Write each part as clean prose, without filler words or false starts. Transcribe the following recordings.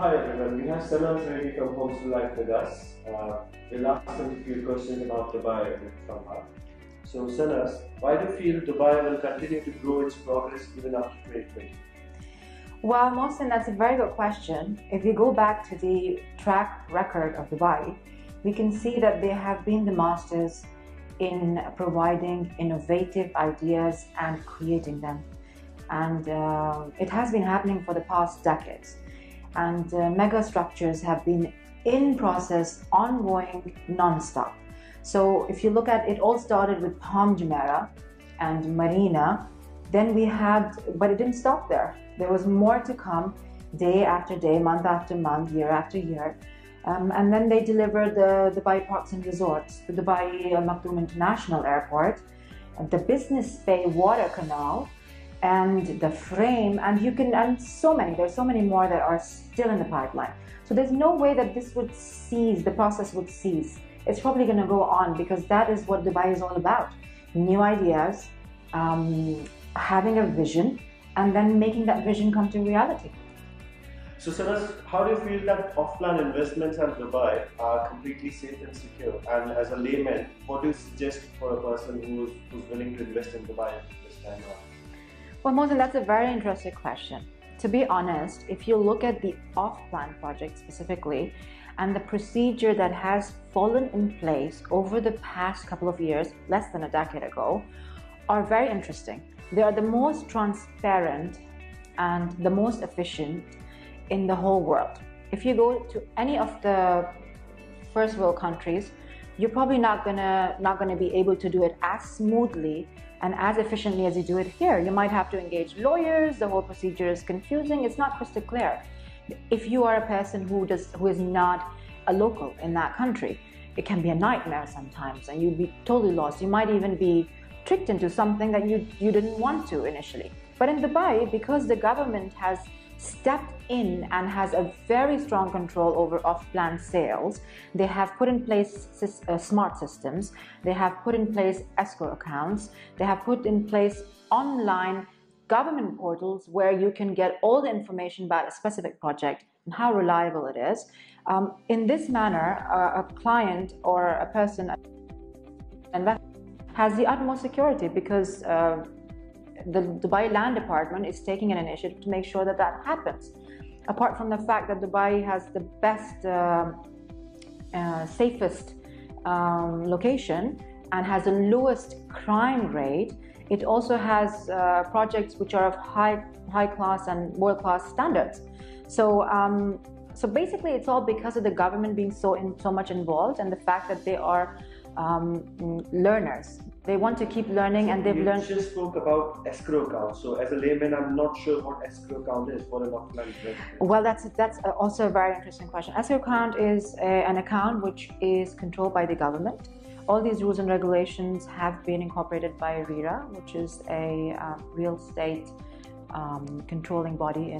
Hi everyone, we have Sana Zahidi from Homes to Life with us. We'll ask them a few questions about Dubai from her. So Sana, why do you feel Dubai will continue to grow its progress even after 2020? Well, Mohsen, that's a very good question. If you go back to the track record of Dubai, we can see that they have been the masters in providing innovative ideas and creating them. And it has been happening for the past decades. And mega structures have been in process, ongoing, non-stop. So if you look at it, all started with Palm Jumeirah and Marina. Then we had, but it didn't stop there. There was more to come, day after day, month after month, year after year. And then they delivered the Dubai Parks and Resorts, the Dubai Al Maktoum International Airport, the Business Bay Water Canal, and the frame, and so many. There's so many more that are still in the pipeline. So there's no way that this would cease, the process would cease. It's probably going to go on because that is what Dubai is all about. New ideas, having a vision, and then making that vision come to reality. So Sana, how do you feel that off-plan investments in Dubai are completely safe and secure? And as a layman, what do you suggest for a person who's willing to invest in Dubai this time around? Well, Mohsen, that's a very interesting question. To be honest, if you look at the off-plan project specifically, and the procedure that has fallen in place over the past couple of years, less than a decade ago, are very interesting. They are the most transparent and the most efficient in the whole world. If you go to any of the first world countries, you're probably not gonna be able to do it as smoothly and as efficiently as you do it here. You might have to engage lawyers. The whole procedure is confusing. It's not crystal clear. If you are a person who is not a local in that country, it can be a nightmare sometimes, and you'd be totally lost. You might even be tricked into something that you didn't want to initially. But in Dubai, because the government has stepped in and has a very strong control over off-plan sales, they have put in place smart systems, they have put in place escrow accounts, they have put in place online government portals where you can get all the information about a specific project and how reliable it is. In this manner, a client or a person has the utmost security because the Dubai Land Department is taking an initiative to make sure that that happens. Apart from the fact that Dubai has the best, safest location and has the lowest crime rate, it also has projects which are of high class and world class standards. So basically, it's all because of the government being so much involved, and the fact that they are learners. They want to keep learning, and they've learned. You just spoke about escrow account. So as a layman, I'm not sure what escrow account is for an off-plan investment. Well, that's also a very interesting question. Escrow account is an account which is controlled by the government. All these rules and regulations have been incorporated by RERA, which is a real estate controlling body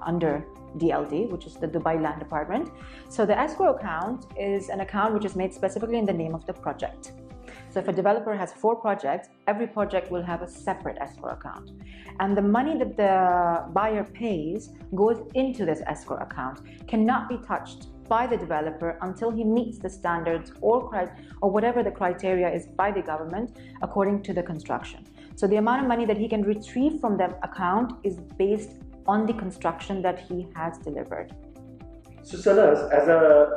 under DLD, which is the Dubai Land Department. So the escrow account is an account which is made specifically in the name of the project. So if a developer has 4 projects, every project will have a separate escrow account. And the money that the buyer pays goes into this escrow account, cannot be touched by the developer until he meets the standards or whatever the criteria is by the government according to the construction. So the amount of money that he can retrieve from the account is based on the construction that he has delivered. So Sana,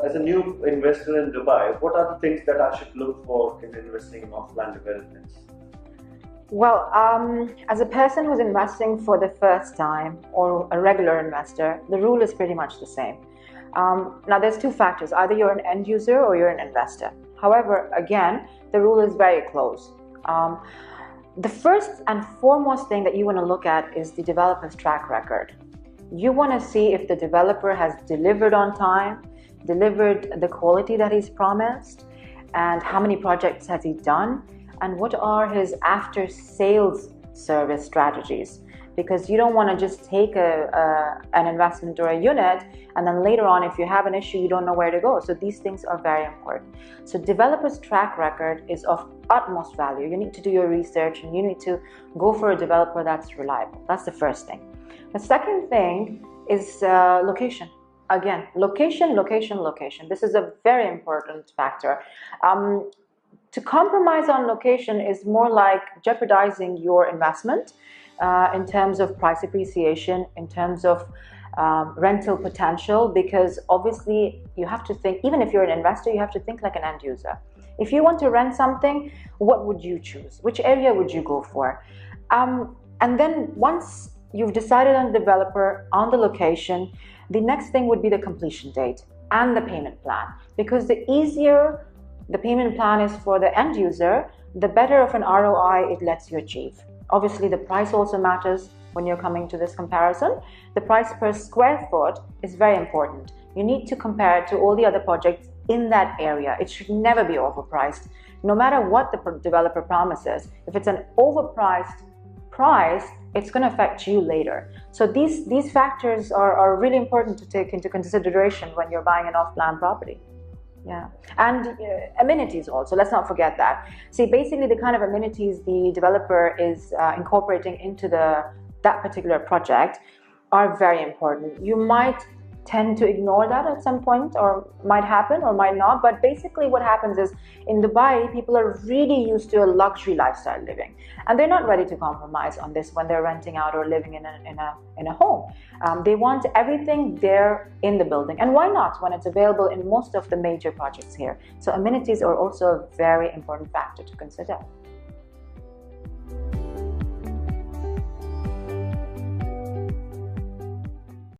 as a new investor in Dubai, what are the things that I should look for in investing in off-plan developments? Well, as a person who's investing for the first time or a regular investor, the rule is pretty much the same. Now, there's 2 factors. Either you're an end user or you're an investor. However, again, the rule is very close. The first and foremost thing that you want to look at is the developer's track record. You want to see if the developer has delivered on time, delivered the quality that he's promised, and how many projects has he done, and what are his after-sales service strategies. Because you don't want to just take an investment or a unit, and then later on, if you have an issue, you don't know where to go. So these things are very important. So developer's track record is of utmost value. You need to do your research, and you need to go for a developer that's reliable. That's the first thing. The second thing is location. again, location, location, location. This is a very important factor. To compromise on location is more like jeopardizing your investment in terms of price appreciation, in terms of rental potential, because obviously you have to think, even if you're an investor, you have to think like an end user. If you want to rent something, what would you choose? Which area would you go for? And then once you've decided on the developer, on the location, the next thing would be the completion date and the payment plan. Because the easier the payment plan is for the end user, the better of an ROI it lets you achieve. Obviously, the price also matters when you're coming to this comparison. The price per square foot is very important. You need to compare it to all the other projects in that area. It should never be overpriced, no matter what the developer promises. If it's an overpriced price, it's going to affect you later. So these factors are really important to take into consideration when you're buying an off-plan property. Yeah, and amenities also, let's not forget that. See, basically the kind of amenities the developer is incorporating into that particular project are very important. You might tend to ignore that at some point, or might happen or might not, but basically what happens is in Dubai, people are really used to a luxury lifestyle living, and they're not ready to compromise on this when they're renting out or living in a home. They want everything there in the building, and why not when it's available in most of the major projects here? So amenities are also a very important factor to consider.